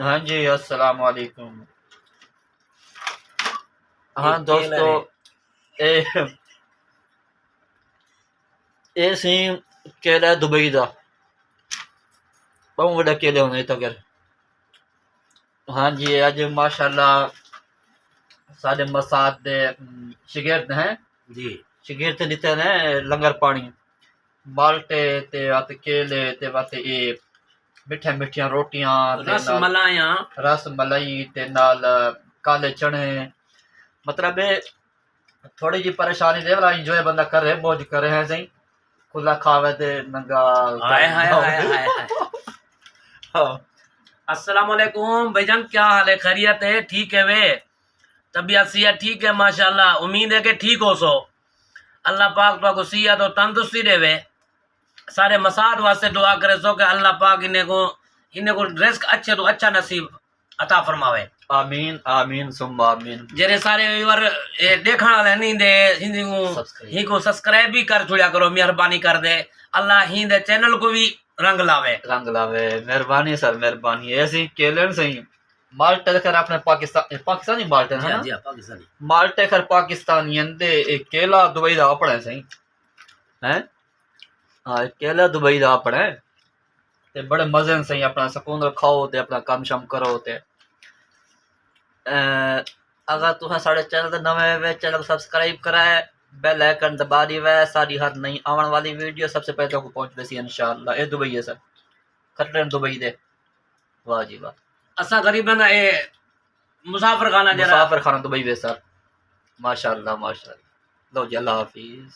हाँ जी, अस्सलाम वालेकुम। ये हाँ केलर है। दोस्तों, ए ए सी केला दुबई दा बहुत बड़ा केले होने तक। हाँ जी, अज माशाल्लाह साढ़े मसाद दे शागिर्द हैं। जी शागिर्द दिते ने लंगर पानी माल्टे ते आते केले ते वाते ये मिठिया मिठिया रोटियां ते रस नाल मलाया। रस मलाई ते नाल काले चने। मतलब थोड़ी जी परेशानी दे वाला इंजॉय बंदा कर रहे मौज कर रहे हैं सही खुला खावे ते नंगा हाय हाय हाय हाय हाय। हाँ अस्सलाम वालेकुम भाईजान, क्या हाल है? खैरियत है? ठीक है वे? तबीयत सियत ठीक है माशाल्लाह। उम्मीद है कि ठीक हो सो। अल्लाह पाक को सियत और तंदुरुस्ती देवे। सारे मसाद वास्ते दुआ करे सो कि अल्लाह पाक इन्हें को रिस्क अच्छे तो अच्छा नसीब अता फरमावे। आमीन आमीन सुम्मा आमीन। जेरे सारे व्यूअर देखण वाले नहीं दे ही को सब्सक्राइब भी कर छुड़िया करो, मेहरबानी कर दे। अल्लाह ही दे चैनल को भी रंग लावे। मेहरबानी सर, मेहरबानी। ऐसी केले सही माल्टे खैर अपने पाकिस्तानी माल्टे है ना। पाकिस्तानी माल्टे खैर पाकिस्तानी दे केला दुबई दा अपना सही है। हाँ केला दुबई दा अपना है ते बड़े मजे न सही अपना सुकून खाओ ते अपना काम शाम करो ते अगर तुसें साढ़े चैनल ते नवे वे चैनल को सब्सक्राइब करा है, बेल आइकन दबा दी वै सारी हर नई आने वाली वीडियो सबसे पहले आपको पहुंच रही इंशाल्लाह। ये दुबई है सर, खटरे दुबई दे। वाह जी वाह। असा गरीबन ए मुसाफिर खाना जरा मुसाफिर खाना दुबई वे सर। माशाल्लाह माशाल्लाह। लो जी, अल्लाह हाफिज।